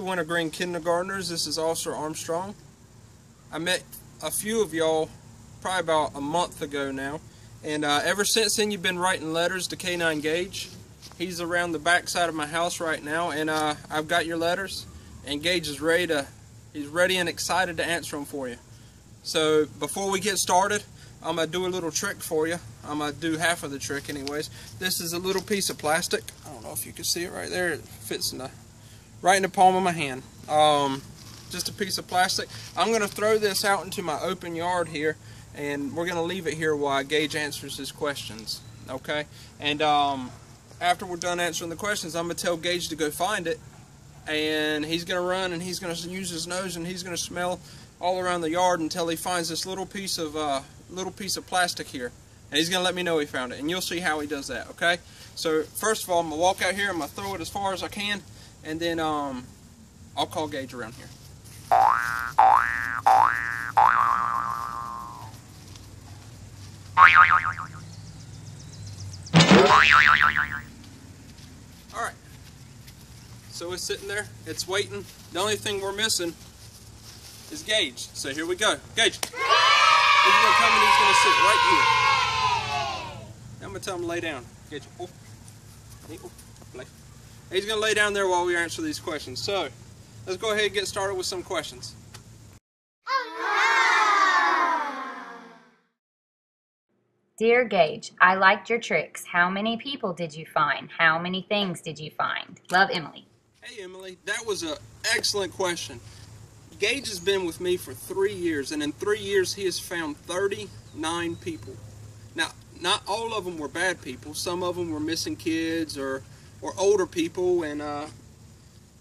Wintergreen kindergartners. This is Officer Armstrong. I met a few of y'all probably about a month ago now, and ever since then you've been writing letters to K9 Gage. He's around the back side of my house right now, and I've got your letters, and Gage is he's ready and excited to answer them for you. So before we get started, I'm going to do a little trick for you. I'm going to do half of the trick anyways. This is a little piece of plastic. I don't know if you can see it right there. It fits right in the palm of my hand. Just a piece of plastic. I'm going to throw this out into my open yard here, and we're going to leave it here while Gage answers his questions. Okay? And after we're done answering the questions, I'm going to tell Gage to go find it, and he's going to run and he's going to use his nose and he's going to smell all around the yard until he finds this little piece of plastic here, and he's gonna let me know he found it, and you'll see how he does that. Okay, so first of all, I'm gonna walk out here, I'm gonna throw it as far as I can, and then I'll call Gage around here. Alright, so it's sitting there, it's waiting. The only thing we're missing is Gage. So here we go. Gage. He's going to come and he's going to sit right here. Now I'm going to tell him to lay down. Gage. Oh. He's going to lay down there while we answer these questions. So let's go ahead and get started with some questions. Dear Gage, I liked your tricks. How many people did you find? How many things did you find? Love, Emily. Hey, Emily. That was an excellent question. Gage has been with me for 3 years, and in 3 years he has found 39 people. Now, not all of them were bad people. Some of them were missing kids or older people, and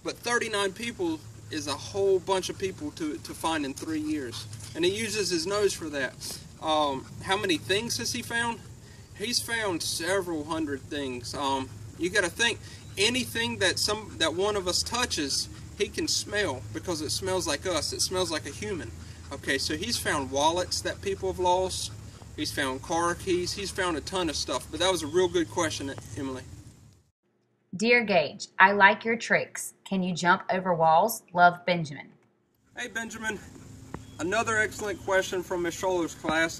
but 39 people is a whole bunch of people to find in 3 years. And he uses his nose for that. How many things has he found? He's found several hundred things. You got to think, anything that one of us touches, he can smell, because it smells like us. It smells like a human. Okay, so he's found wallets that people have lost. He's found car keys. He's found a ton of stuff. But that was a real good question, Emily. Dear Gage, I like your tricks. Can you jump over walls? Love, Benjamin. Hey, Benjamin. Another excellent question from Miss Sholar's class.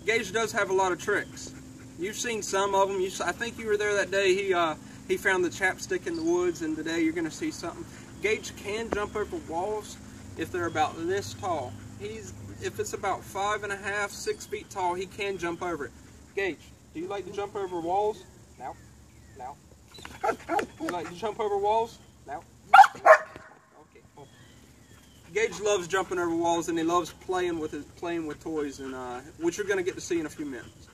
Gage does have a lot of tricks. You've seen some of them. I think you were there that day. He found the chapstick in the woods, and today you're going to see something. Gage can jump over walls if they're about this tall. If it's about 5.5, 6 feet tall, he can jump over it. Gage, do you like to jump over walls? No. No. You like to jump over walls? No. Okay. Cool. Gage loves jumping over walls, and he loves playing with toys, and which you're going to get to see in a few minutes.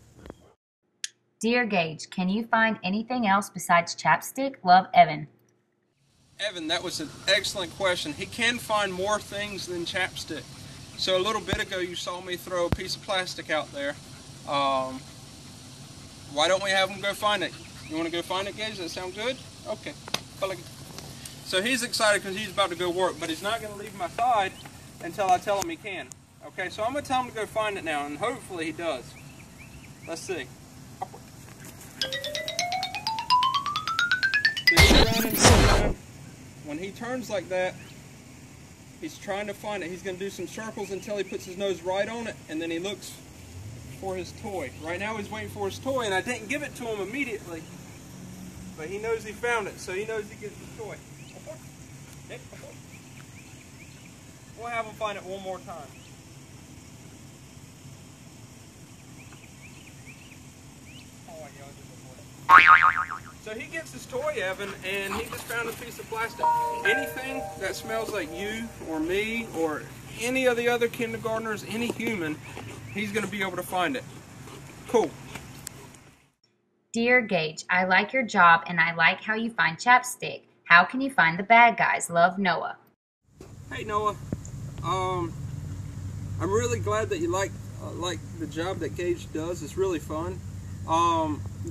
Dear Gage, can you find anything else besides chapstick? Love, Evan. Evan, that was an excellent question. He can find more things than chapstick. So a little bit ago you saw me throw a piece of plastic out there. Why don't we have him go find it? You want to go find it, Gage? Does that sound good? Okay. So he's excited because he's about to go work, but he's not going to leave my side until I tell him he can. Okay, so I'm going to tell him to go find it now, and hopefully he does. Let's see. When he turns like that, he's trying to find it. He's going to do some circles until he puts his nose right on it, and then he looks for his toy. Right now he's waiting for his toy, and I didn't give it to him immediately, but he knows he found it, so he knows he gets his toy. We'll have him find it one more time. So he gets his toy, Evan, and he just found a piece of plastic. Anything that smells like you or me or any of the other kindergartners, any human, he's going to be able to find it. Cool. Dear Gage, I like your job and I like how you find chapstick. How can you find the bad guys? Love, Noah. Hey, Noah. I'm really glad that you like the job that Gage does. It's really fun.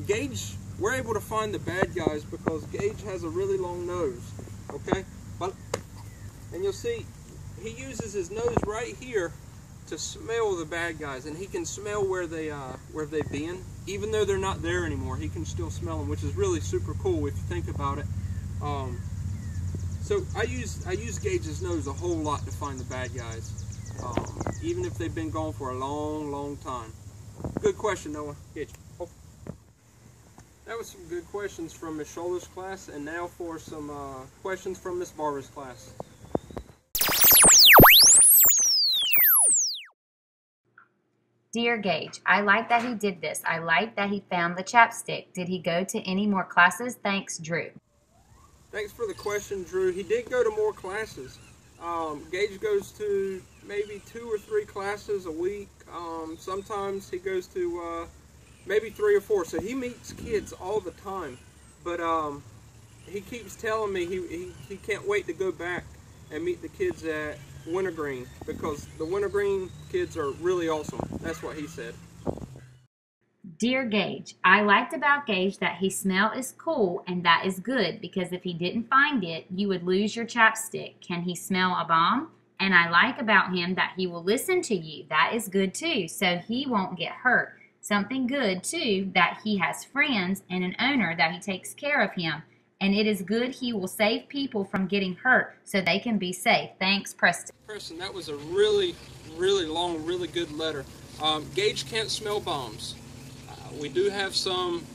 Gage, we're able to find the bad guys because Gage has a really long nose. Okay, and you'll see he uses his nose right here to smell the bad guys, and he can smell where they've been, even though they're not there anymore. He can still smell them, which is really super cool if you think about it. So I use Gage's nose a whole lot to find the bad guys, even if they've been gone for a long time. Good question, Noah. Gage. Oh. That was some good questions from Miss Sholar's class, and now for some questions from Miss Barbers' class. Dear Gage, I like that he did this. I like that he found the chapstick. Did he go to any more classes? Thanks, Drew. Thanks for the question, Drew. He did go to more classes. Gage goes to maybe 2 or 3 classes a week. Sometimes he goes to maybe 3 or 4. So he meets kids all the time. But he keeps telling me he can't wait to go back and meet the kids at Wintergreen, because the Wintergreen kids are really awesome. That's what he said. Dear Gage, I liked about Gage that his smell is cool, and that is good, because if he didn't find it, you would lose your chapstick. Can he smell a bomb? And I like about him that he will listen to you. That is good too, so he won't get hurt. Something good too, that he has friends and an owner that he takes care of him. And it is good he will save people from getting hurt so they can be safe. Thanks, Preston. Preston, that was a really long, really good letter. Gage can't smell bombs. We do have some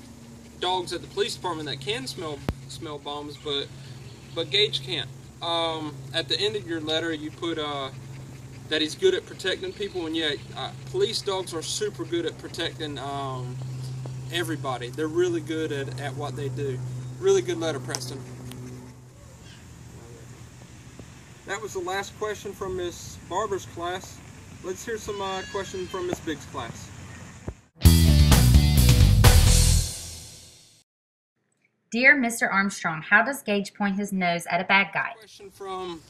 dogs at the police department that can smell bombs, but Gage can't. At the end of your letter, you put that he's good at protecting people, and yeah, police dogs are super good at protecting everybody. They're really good at what they do. Really good letter, Preston. That was the last question from Miss Barbers' class. Let's hear some questions from Miss Biggs' class. Dear Mr. Armstrong, how does Gage point his nose at a bad guy? The question from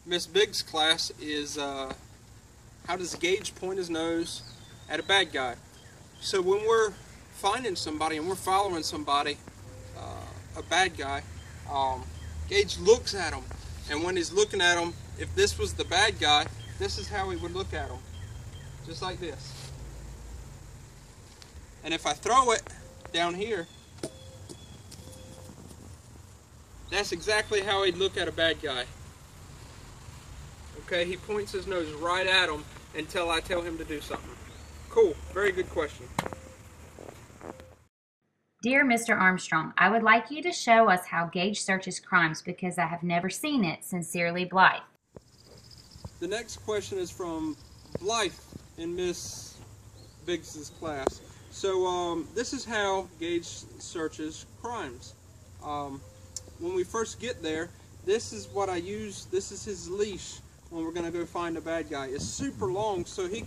Miss Biggs' class is, how does Gage point his nose at a bad guy? So when we're finding somebody and we're following somebody, a bad guy, Gage looks at him, and when he's looking at him, if this was the bad guy, this is how he would look at him, just like this. And if I throw it down here, that's exactly how he'd look at a bad guy. Okay, he points his nose right at him until I tell him to do something. Cool, very good question. Dear Mr. Armstrong, I would like you to show us how Gage searches crimes because I have never seen it. Sincerely, Blythe. The next question is from Blythe in Miss Biggs' class. So this is how Gage searches crimes. When we first get there, this is what I use. This is his leash when we're going to go find a bad guy. It's super long, so he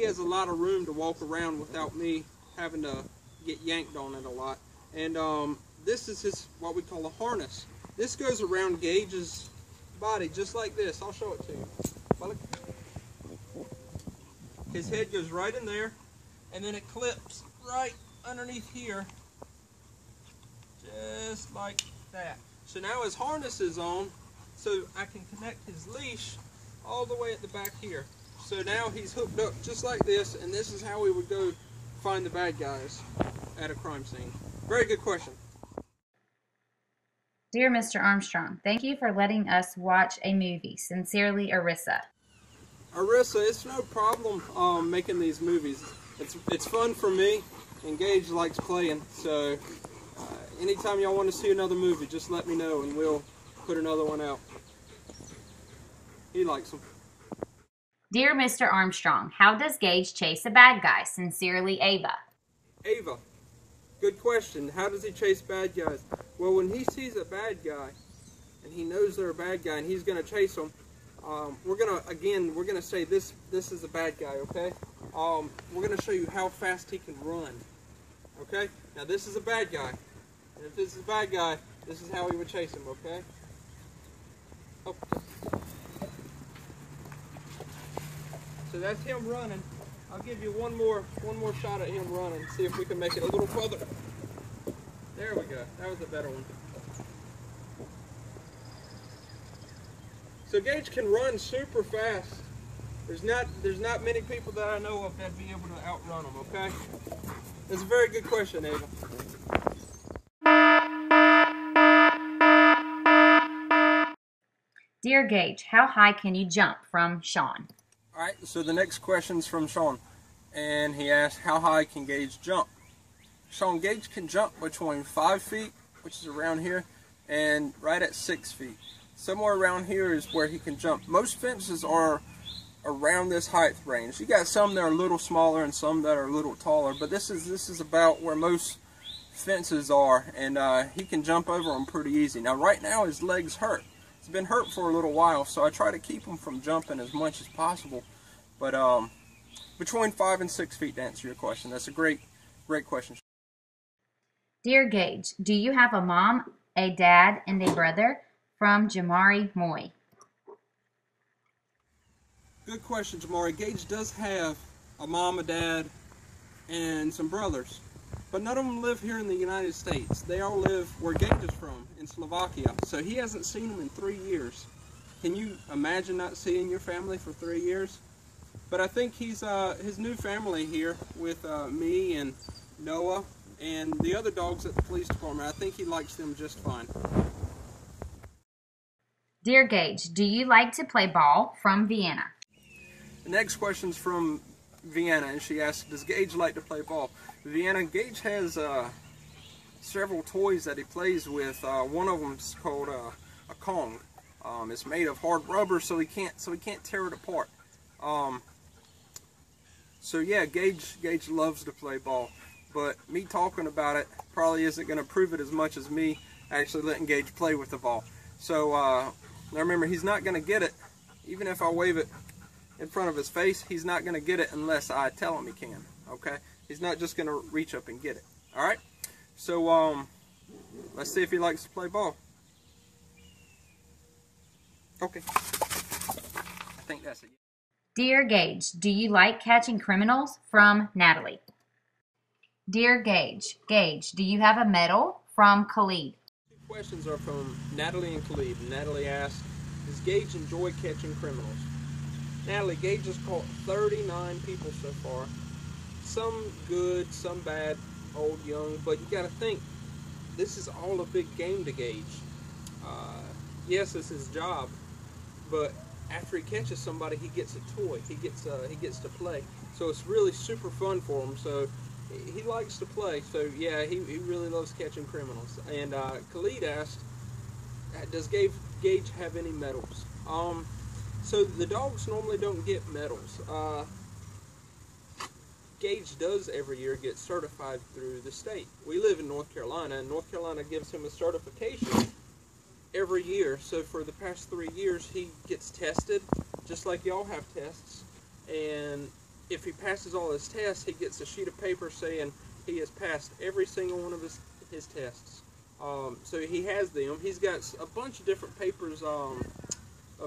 has a lot of room to walk around without me having to get yanked on it a lot. And this is his, what we call a harness. This goes around Gage's body just like this. I'll show it to you. His head goes right in there, and then it clips right underneath here, just like that. So now his harness is on, so I can connect his leash all the way at the back here. So now he's hooked up just like this, and this is how we would go find the bad guys at a crime scene. Very good question. Dear Mr. Armstrong, thank you for letting us watch a movie. Sincerely, Arissa. Arissa, it's no problem making these movies. It's fun for me, and Gage likes playing, so anytime y'all want to see another movie, just let me know and we'll put another one out. He likes them. Dear Mr. Armstrong, how does Gage chase a bad guy? Sincerely, Ava. Ava, good question. How does he chase bad guys? Well, when he sees a bad guy and he knows they're a bad guy and he's going to chase them, we're going to say this is a bad guy, okay? We're going to show you how fast he can run, okay? Now this is a bad guy. And if this is a bad guy, this is how we would chase him, okay? Oh. So that's him running. I'll give you one more shot at him running. See if we can make it a little further. There we go. That was a better one. So Gage can run super fast. There's not many people that I know of that'd be able to outrun him, okay? That's a very good question, Ava. Dear Gage, how high can you jump? From Sean. Alright, so the next question's from Sean, and he asked, how high can Gage jump? Sean, Gage can jump between 5 feet, which is around here, and right at 6 feet. Somewhere around here is where he can jump. Most fences are around this height range. You got some that are a little smaller and some that are a little taller, but this is about where most fences are, and he can jump over them pretty easy. Now right now his legs hurt. He's been hurt for a little while, so I try to keep him from jumping as much as possible. But between 5 and 6 feet, to answer your question. That's a great question. Dear Gage, do you have a mom, a dad, and a brother? From Jamari Moy. Good question, Jamari. Gage does have a mom, a dad, and some brothers. But none of them live here in the United States. They all live where Gage is from, in Slovakia. So he hasn't seen them in 3 years. Can you imagine not seeing your family for 3 years? But I think he's his new family here with me and Noah and the other dogs at the police department. I think he likes them just fine. Dear Gage, do you like to play ball? From Vienna. The next question's from Vienna, and she asks, does Gage like to play ball? Vienna, Gage has several toys that he plays with. One of them's called a Kong. It's made of hard rubber, so he can't tear it apart. So yeah, Gage loves to play ball, but me talking about it probably isn't going to prove it as much as me actually letting Gage play with the ball. So now remember, he's not going to get it, even if I wave it in front of his face. He's not going to get it unless I tell him he can. Okay, he's not just going to reach up and get it. All right. So let's see if he likes to play ball. Okay. I think that's it. Dear Gage, do you like catching criminals? From Natalie. Dear Gage, do you have a medal? From Khalid. Two questions are from Natalie and Khalid. Natalie asked, does Gage enjoy catching criminals? Natalie, Gage has caught 39 people so far. Some good, some bad, old, young, but you got to think, this is all a big game to Gage. Yes, it's his job, but after he catches somebody, he gets a toy. He gets to play. So it's really super fun for him. So he likes to play. So yeah, he really loves catching criminals. And Khalid asked, does Gage have any medals? So the dogs normally don't get medals. Gage does every year get certified through the state. We live in North Carolina, and North Carolina gives him a certification every year. So for the past 3 years, he gets tested, just like y'all have tests. And if he passes all his tests, he gets a sheet of paper saying he has passed every single one of his tests. So he has them. He's got a bunch of different papers of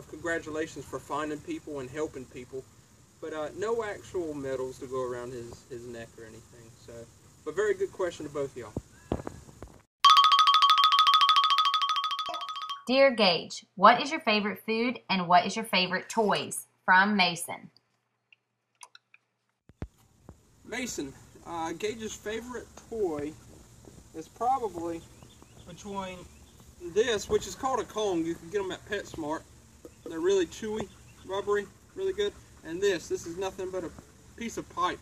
congratulations for finding people and helping people, but no actual medals to go around his neck or anything. So, but very good question to both of y'all. Dear Gage, what is your favorite food and what is your favorite toys? From Mason. Mason, Gage's favorite toy is probably between this, which is called a Kong. You can get them at PetSmart. They're really chewy, rubbery, really good. And this is nothing but a piece of pipe.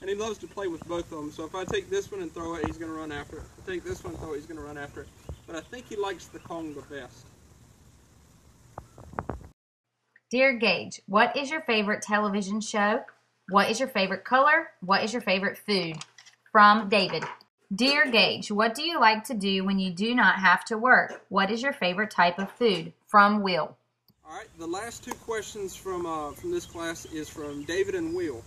And he loves to play with both of them. So if I take this one and throw it, he's going to run after it. If I take this one and throw it, he's going to run after it. But I think he likes the Kong the best. Dear Gage, what is your favorite television show? What is your favorite color? What is your favorite food? From David. Dear Gage, what do you like to do when you do not have to work? What is your favorite type of food? From Will. All right, the last two questions from this class is from David and Will.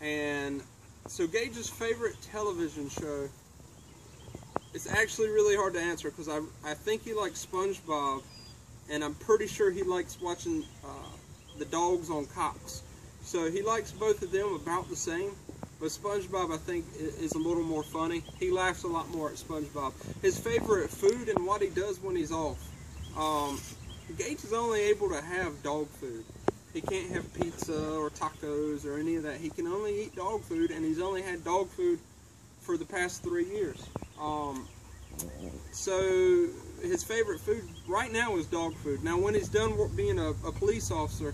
And so Gage's favorite television show, it's actually really hard to answer because I think he likes SpongeBob, and I'm pretty sure he likes watching the dogs on Cops. So he likes both of them about the same, but SpongeBob I think is a little more funny. He laughs a lot more at SpongeBob. His favorite food and what he does when he's off. Gage is only able to have dog food. He can't have pizza or tacos or any of that. He can only eat dog food, and he's only had dog food for the past 3 years. So his favorite food right now is dog food. Now when he's done being a police officer,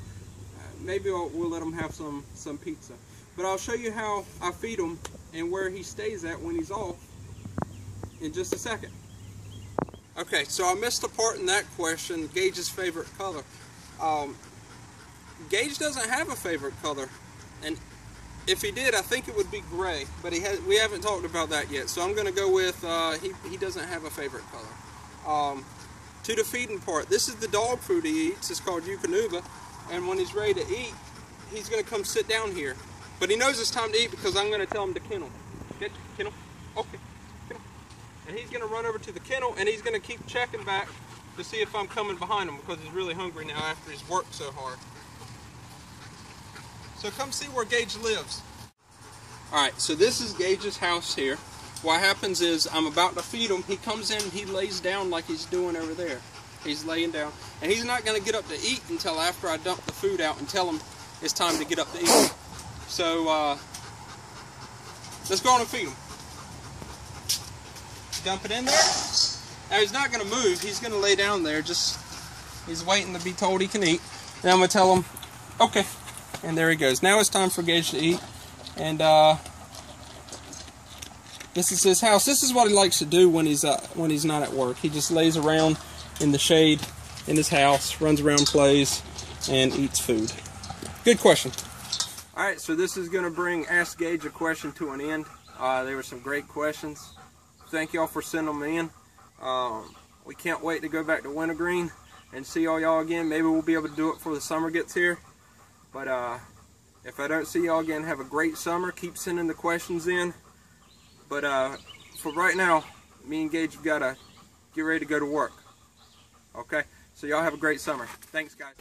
maybe we'll let him have some pizza. But I'll show you how I feed him and where he stays at when he's off in just a second. Okay, so I missed a part in that question, Gage's favorite color. Gage doesn't have a favorite color, and if he did, I think it would be gray, but we haven't talked about that yet. So I'm going to go with he doesn't have a favorite color. To the feeding part, this is the dog food he eats. It's called Eukanuba, and when he's ready to eat, he's going to come sit down here. But he knows it's time to eat because I'm going to tell him to kennel. Get kennel. Okay. Kennel. And he's going to run over to the kennel, and he's going to keep checking back to see if I'm coming behind him because he's really hungry now after he's worked so hard. So come see where Gage lives. Alright, so this is Gage's house here. What happens is I'm about to feed him. He comes in and he lays down like he's doing over there. He's laying down. And he's not going to get up to eat until after I dump the food out and tell him it's time to get up to eat. So, let's go on and feed him. Dump it in there. Now he's not going to move. He's going to lay down there. He's waiting to be told he can eat. And I'm going to tell him, okay. And there he goes. Now it's time for Gage to eat. And this is his house. This is what he likes to do when he's not at work. He just lays around in the shade in his house, runs around, plays, and eats food. Good question. Alright, so this is going to bring Ask Gage a Question to an end. They were some great questions. Thank y'all for sending them in. We can't wait to go back to Wintergreen and see all y'all again. Maybe we'll be able to do it before the summer gets here. But if I don't see y'all again, have a great summer. Keep sending the questions in. But for right now, me and Gage have got to get ready to go to work. Okay? So y'all have a great summer. Thanks, guys.